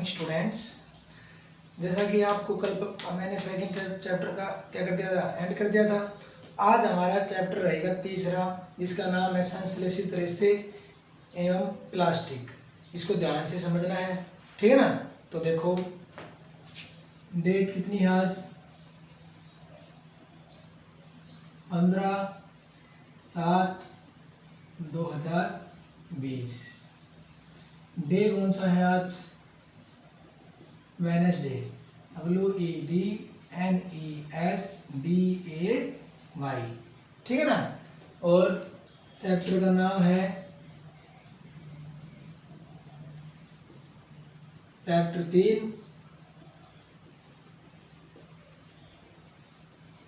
Morning students. जैसा कि आपको कल मैंने सेकंड चैप्टर का क्या कर दिया था, एंड कर दिया था। आज हमारा चैप्टर रहेगा तीसरा, जिसका नाम है संश्लेषित रेशे एवं प्लास्टिक। इसको ध्यान से समझना है, ठीक है ना। तो देखो डेट कितनी है आज, 15/7/2020। डे कौन सा है आज, वेडनेसडे, WEDNESDAY, ठीक है ना। और चैप्टर का नाम है चैप्टर 3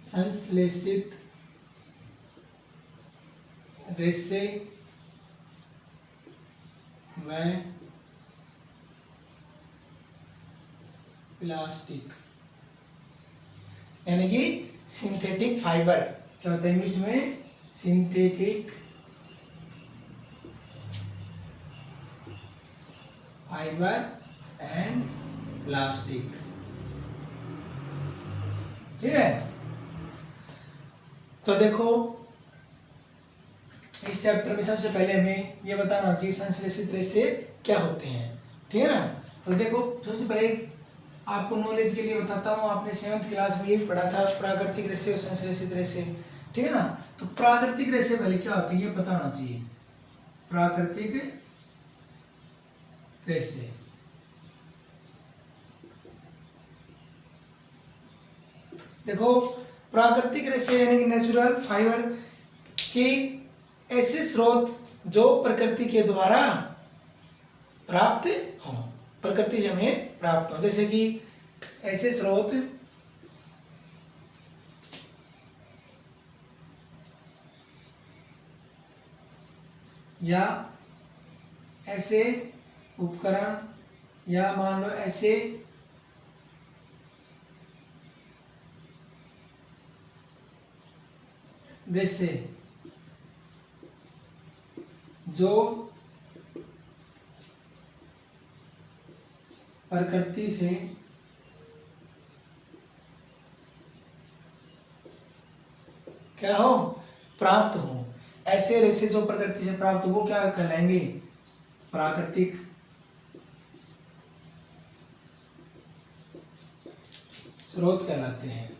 संश्लेषित रेशे व प्लास्टिक, यानी कि सिंथेटिक फाइबर। क्या होता है इंग्लिश में, सिंथेटिक फाइबर एंड प्लास्टिक, ठीक है। तो देखो इस चैप्टर में सबसे पहले हमें यह बताना चाहिए संश्लेषित रेशे क्या होते हैं, ठीक है ना। तो देखो सबसे पहले आपको नॉलेज के लिए बताता हूँ, आपने 7th क्लास में ये भी पढ़ा था, प्राकृतिक रेशे और संश्लेषित रेशे, ठीक है ना। तो प्राकृतिक रेशे पहले क्या होते हैं ये पता होना चाहिए। प्राकृतिक रेशे देखो, प्राकृतिक रेशे यानी कि नेचुरल फाइबर के ऐसे स्रोत जो प्रकृति के द्वारा प्राप्त हो, प्रकृति से हमें प्राप्त हो। जैसे कि ऐसे स्रोत या ऐसे उपकरण या मान लो ऐसे रेशे जो प्रकृति से क्या हो, प्राप्त हो। ऐसे रेशे जो प्रकृति से प्राप्त हो वो क्या कहलाएंगे, प्राकृतिक स्रोत कहलाते हैं।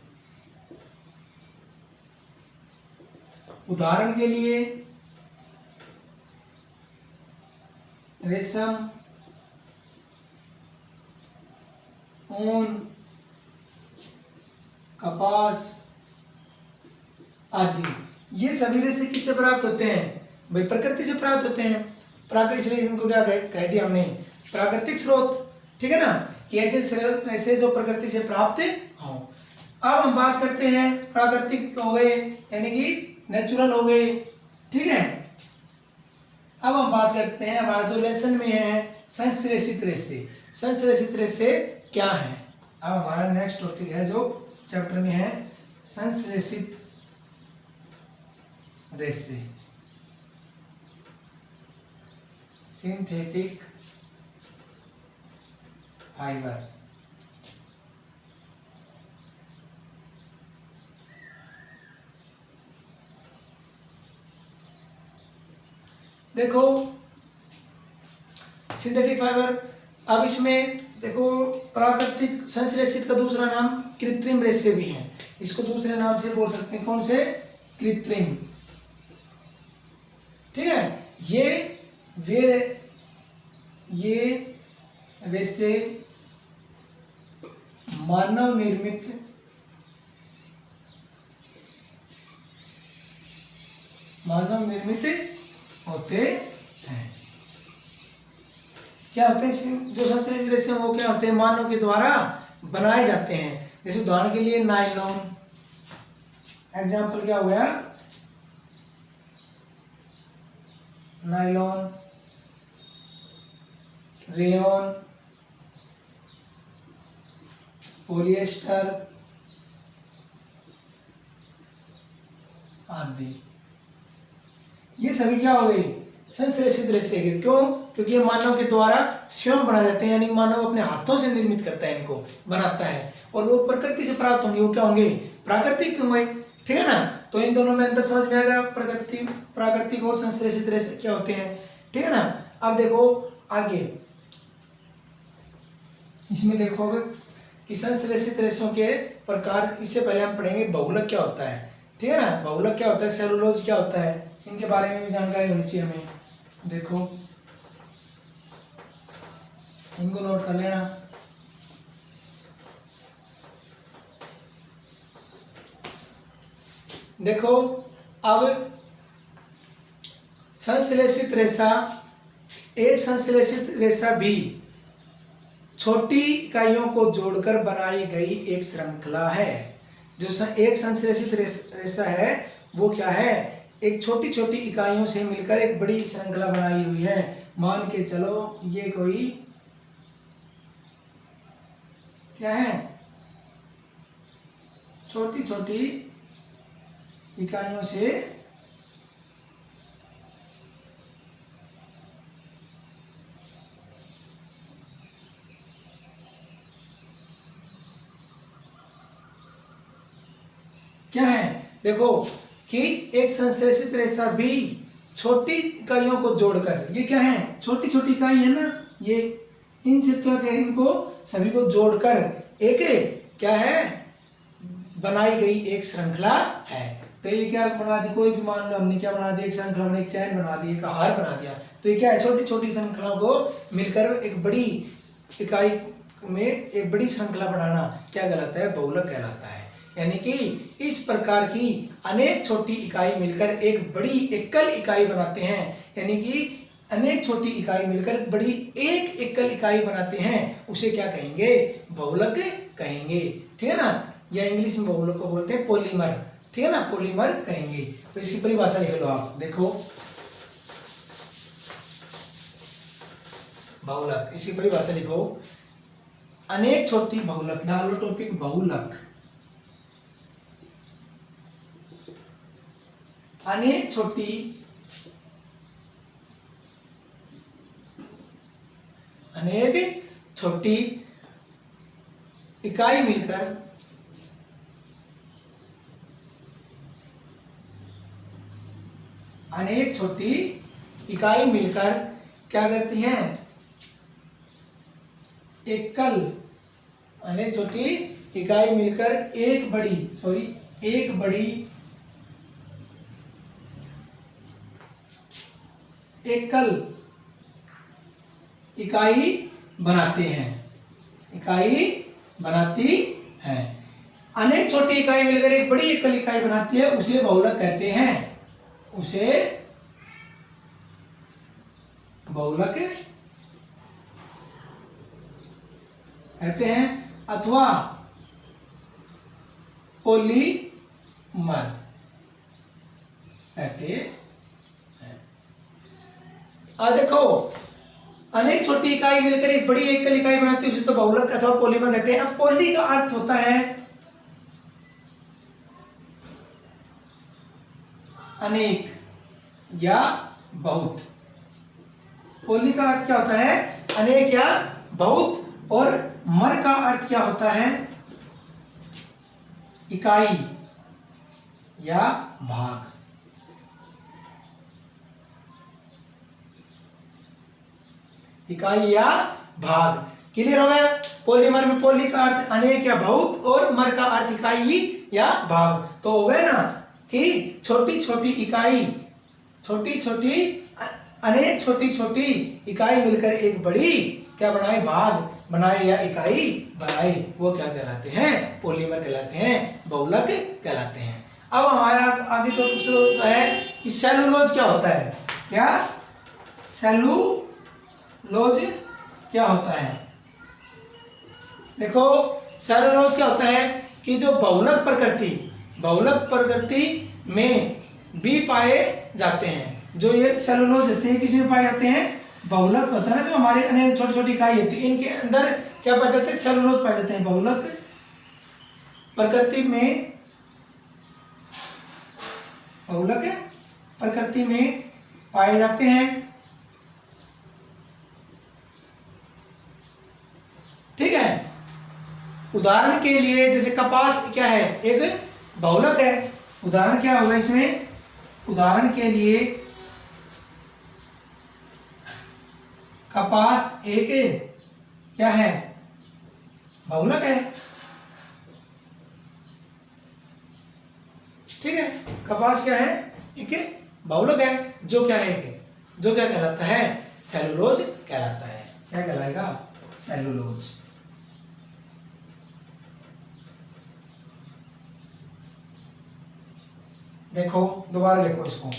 उदाहरण के लिए रेशम, ऊन, कपास आदि, ये सभी रेशे किससे प्राप्त होते हैं भाई, प्रकृति से प्राप्त होते हैं। प्राकृतिक इनको क्या कह दिया हमने, प्राकृतिक स्रोत, ठीक है ना। कि ऐसे रेशे जो प्रकृति से प्राप्त हो। अब हम बात करते हैं प्राकृतिक हो गए यानी कि नेचुरल हो गए, ठीक है। अब हम बात करते हैं हमारा जो लेसन में है संश्लेषित रेशे। संश्लेषित रेशे क्या है, अब हमारा नेक्स्ट टॉपिक है जो चैप्टर में है संश्लेषित रेशे, सिंथेटिक फाइबर। देखो सिंथेटिक फाइबर, अब इसमें देखो प्राकृतिक संश्लेषित का दूसरा नाम कृत्रिम रेशे भी है। इसको दूसरे नाम से बोल सकते हैं, कौन से, कृत्रिम, ठीक है। ये रेशे मानव निर्मित होते हैं। क्या होते हैं जो संश्लेषित रेशे वो क्या होते हैं, मानव के द्वारा बनाए जाते हैं। जैसे उदाहरण के लिए नायलॉन, एग्जाम्पल क्या हो गया, नायलॉन, रेयॉन, पॉलिएस्टर आदि, ये सभी क्या हो गए, संश्लेषित रेशे के। क्यों? क्योंकि ये मानव के द्वारा स्वयं बनाए जाते हैं, यानी मानव अपने हाथों से निर्मित करता है, इनको बनाता है, और वो प्रकृति से प्राप्त होंगे, वो क्या होंगे? प्राकृतिक होंगे। ठीक है ना? तो इन दोनों में अंतर समझ में आएगा, प्राकृतिक और संश्लेषित रेशे क्या होते हैं। ठीक है ना? अब देखो आगे, इसमें देखो कि संश्लेषित रेशों के प्रकार, इससे पहले हम पढ़ेंगे बहुलक क्या होता है। ठीक है ना? बहुलक क्या होता है, सेलुलोज क्या होता है, इनके बारे में भी जानकारी होनी चाहिए हमें। देखो इनको नोट कर लेना। देखो अब संश्लेषित रेशा, एक संश्लेषित रेशा भी छोटी इकाइयों को जोड़कर बनाई गई एक श्रृंखला है। जो एक संश्लेषित रेशा है वो क्या है? एक छोटी छोटी इकाइयों से मिलकर एक बड़ी श्रृंखला बनाई हुई है। मान के चलो ये कोई क्या है? छोटी छोटी इकाइयों से क्या है? देखो कि एक संश्लेषित रेशा भी छोटी इकाइयों को जोड़कर, ये क्या है? छोटी छोटी इकाई है ना, ये इनसे क्या कह, इनको सभी को जोड़कर एक क्या है? बनाई गई एक श्रृंखला है। तो ये क्या बना दी? कोई भी मान लो हमने क्या बना दिया? एक श्रृंखला बना, एक चैन बना दी, एक हार बना दिया। तो ये क्या है? छोटी छोटी श्रृंखलाओं को मिलकर एक बड़ी इकाई में एक बड़ी श्रृंखला बनाना क्या कहलाता है? बहुलक कहलाता है। यानी कि इस प्रकार की अनेक छोटी इकाई मिलकर एक बड़ी एकल इकाई बनाते हैं, यानी कि अनेक छोटी इकाई मिलकर बड़ी एक एकल इकाई बनाते हैं, उसे क्या कहेंगे? बहुलक कहेंगे। ठीक है ना? या इंग्लिश में बहुलक को बोलते हैं पॉलीमर। ठीक है ना? पॉलीमर कहेंगे। तो इसकी परिभाषा लिख लो आप। देखो बहुलक, इसकी परिभाषा लिखो। अनेक छोटी बहुलक, डालो टॉपिक बहुलक। अनेक छोटी इकाई मिलकर क्या करती हैं? अनेक छोटी इकाई मिलकर एक बड़ी एकल इकाई बनाती हैं। अनेक छोटी इकाई मिलकर एक बड़ी एकल इकाई बनाती है, उसे बहुलक कहते हैं। अथवा पॉलीमर कहते हैं। देखो अनेक छोटी इकाई मिलकर एक बड़ी एकल इकाई बनाती है, उसे तो बहुलक अथवा पॉलीमर कहते हैं। अब पॉली का अर्थ होता है अनेक या बहुत। पॉली का अर्थ क्या होता है? अनेक या बहुत। और मर का अर्थ क्या होता है? इकाई या भाग। इकाई या भाग। क्लियर हो गया? पॉलीमर में पॉली का अर्थ अनेक या बहुत और मर का अर्थ इकाई या भाग। तो हो गया ना कि छोटी छोटी इकाई मिलकर एक बड़ी क्या बनाए? भाग बनाए या इकाई बनाए, वो क्या कहलाते हैं? पॉलीमर कहलाते हैं, बहुलक कहलाते हैं। अब हमारा आगे तो दूसरा है कि सेलुलोज क्या होता है? क्या सेलुलोज क्या होता है? देखो सेलुलोज क्या होता है कि जो बहुलक प्रकृति में भी पाए जाते हैं। जो ये सेलुलोज होते हैं किसमें पाए जाते हैं? बहुलक होता है ना, जो हमारे अनेक छोटी छोटी इकाई होती है, इनके अंदर क्या पाए जाते हैं? सेलुलोज पाए जाते हैं। बहुलक प्रकृति में पाए जाते हैं। ठीक है, उदाहरण के लिए जैसे कपास क्या है, एक बहुलक है। उदाहरण क्या होगा इसमें, उदाहरण के लिए कपास एक क्या है, बहुलक है। ठीक है, कपास क्या है, एक बहुलक है, जो क्या है, जो क्या कहलाता है, सेलुलोज कहलाता है। क्या कहलाएगा, सेलुलोज। देखो दोबारा देखो इसको,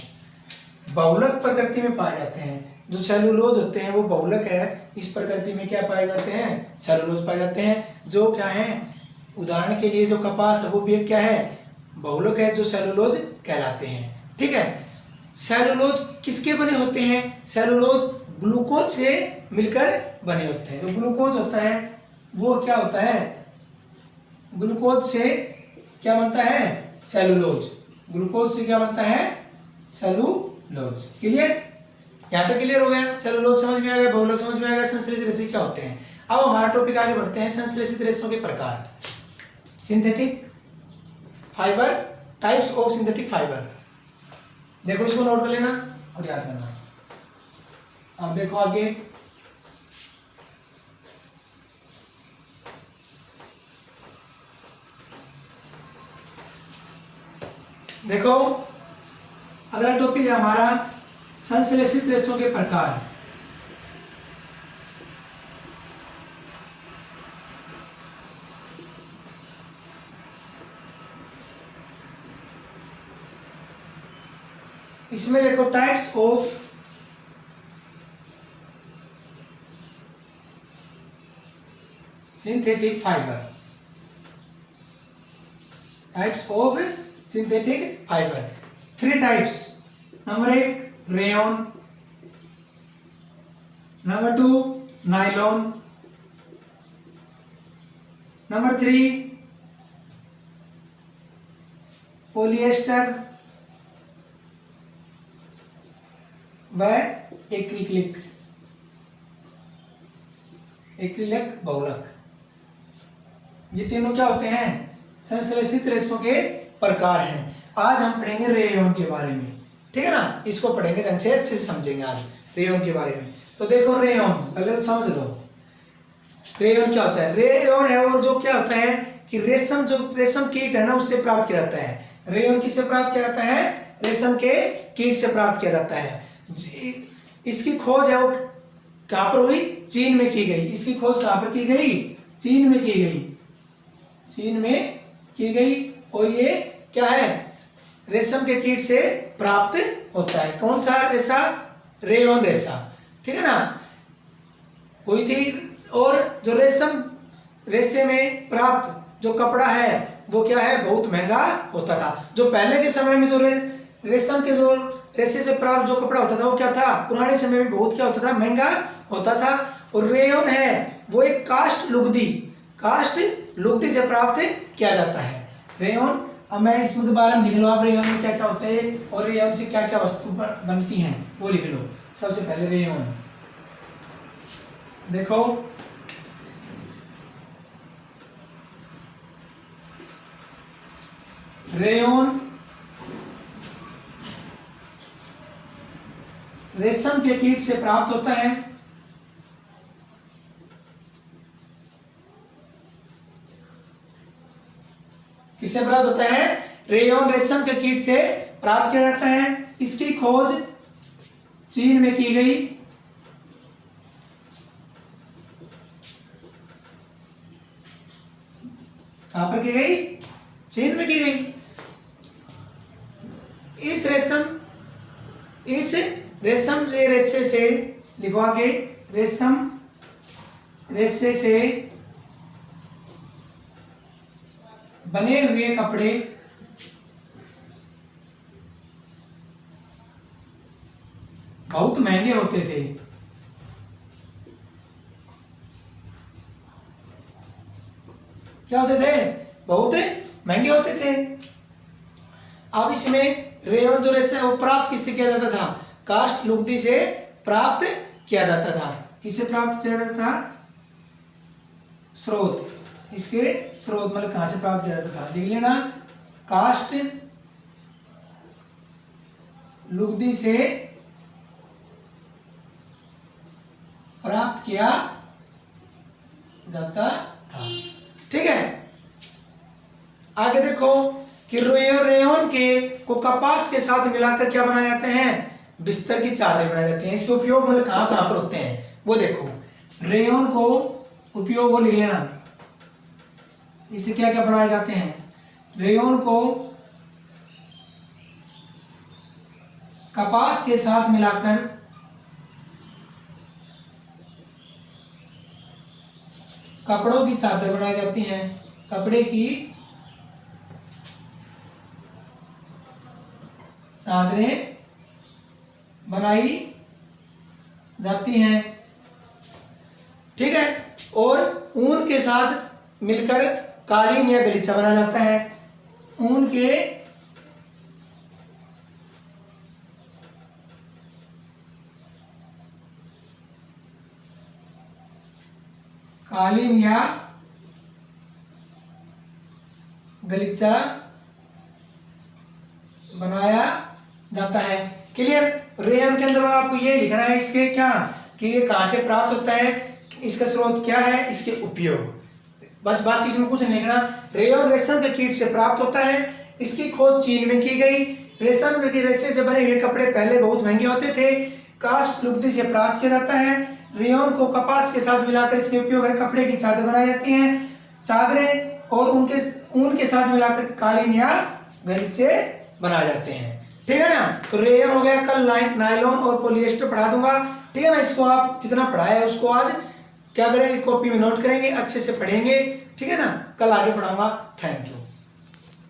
बहुलक प्रकृति में पाए जाते हैं। जो सेलुलोज होते हैं वो बहुलक है, इस प्रकृति में क्या पाए जाते हैं, सेलुलोज पाए जाते हैं। जो क्या है, उदाहरण के लिए जो कपास है वो भी एक क्या है, बहुलक है, जो सेलुलोज कहलाते हैं। ठीक है, सेलुलोज किसके बने होते हैं, सेलुलोज ग्लूकोज से मिलकर बने होते हैं। जो ग्लूकोज होता है वो क्या होता है, ग्लूकोज से क्या बनता है, सेलुलोज। ग्लूकोज से क्या बनता है, सेलुलोज। क्लियर, यहां तक क्लियर हो गया। सेलुलोज समझ में आ गया, बहुलक समझ में आ गया, संश्लेषित रेशे क्या होते हैं। अब हमारा टॉपिक आगे बढ़ते हैं, संश्लेषित रेशों के प्रकार, synthetic fibre, types of synthetic fibre. देखो इसको नोट कर लेना और याद करना। अब देखो आगे, देखो अगला टॉपिक है हमारा संश्लेषित रेशों के प्रकार। इसमें देखो types of synthetic fibre, types of synthetic fibre, 3 types. Number 1 rayon, number 2 nylon, number 3 polyester व एक्रिलिक, एक्रिलिक बहुलक। ये तीनों क्या होते हैं, संश्लेषित रेशों के प्रकार हैं। आज हम पढ़ेंगे रेयन के बारे में, ठीक है ना, इसको पढ़ेंगे ढंग से, अच्छे से समझेंगे आज रेयन के बारे में। तो देखो रेयन पहले तो समझ लो, रेयन क्या होता है। रेयन है और जो क्या होता है कि रेशम, जो रेशम कीट है ना उससे प्राप्त किया जाता है। रेयन किससे प्राप्त किया जाता है, रेशम के कीट से प्राप्त किया जाता है। इसकी खोज है वो कहां पर हुई, चीन में की गई। इसकी खोज कहां पर की गई, चीन में की गई, चीन में की गई। और ये क्या है, रेशम के कीट से प्राप्त होता है। कौन सा रेशा, रेयन रेशा, ठीक है ना, हुई थी। और जो रेशम रेशे में प्राप्त जो कपड़ा है वो क्या है, बहुत महंगा होता था। जो पहले के समय में जो रेशम के जो रेशे से प्राप्त जो कपड़ा होता था वो क्या था, पुराने समय में बहुत क्या होता था, महंगा होता था। और रेयन है वो एक कास्ट लुगदी, कास्ट लुगदी से प्राप्त किया जाता है रेयन। अब मैं इसमें दोबारा लिख लो आप, रेयन में क्या क्या होता है और रेयन से क्या क्या वस्तु बनती हैं वो लिख लो। सबसे पहले रेयन देखो, रेयन रेशम के कीट से प्राप्त होता है। किससे प्राप्त होता है, रेयन रेशम के कीट से प्राप्त किया जाता है। इसकी खोज चीन में की गई। कहां पर की गई, चीन में की गई। इस रेशम रेशे से लिखवा के, रेशम रेशे से बने हुए कपड़े बहुत महंगे होते थे। क्या होते थे, बहुत महंगे होते थे। अब इसमें रेयन जो रेशा वो प्राप्त किससे किया जाता था, काष्ठ लुगदी से प्राप्त किया जाता था। किससे प्राप्त किया जाता था? स्रोत, इसके स्रोत मतलब कहां से प्राप्त किया जाता था, लिख लेना, काष्ठ लुगदी से प्राप्त किया जाता था। ठीक है, आगे देखो कि रेयन के को कपास के साथ मिलाकर क्या बनाए जाते हैं? बिस्तर की चादर बनाई जाती हैं। इसके उपयोग मतलब कहां कहां पर होते हैं वो देखो। रेयन को उपयोग वो लिख लेना, इससे क्या क्या बनाए जाते हैं? रेयन को कपास के साथ मिलाकर कपड़ों की चादर बनाई जाती हैं। कपड़े की चादरें बनाई जाती हैं। ठीक है, और ऊन के साथ मिलकर कालीन या गलीचा बनाया जाता है। ऊन के कालीन या गलीचा बनाया जाता है। क्लियर? रेयन के अंदर आपको ये लिखना है इसके क्या कि ये कहां से प्राप्त होता है, इसका स्रोत क्या है, इसके उपयोग, बस बाकी इसमें कुछ नहीं लिखना। रेयन रेशम के कीट से प्राप्त होता है। इसकी खोज चीन में की गई। रेशम के रेशे से बने हुए कपड़े पहले बहुत महंगे होते थे। काष्ठ लुगदी से प्राप्त किया जाता है। रेयन को कपास के साथ मिलाकर इसके उपयोग है कपड़े की चादर बनाई जाती हैं। चादरें और उनके ऊन के साथ मिलाकर कालीन या गलीचे बनाए जाते हैं। ठीक है ना, तो रेयन हो गया। कल नायलॉन और पॉलिएस्टर पढ़ा दूंगा। ठीक है ना, इसको आप जितना पढ़ाया है उसको आज क्या करेंगे, कॉपी में नोट करेंगे, अच्छे से पढ़ेंगे। ठीक है ना, कल आगे पढ़ाऊंगा। Thank you.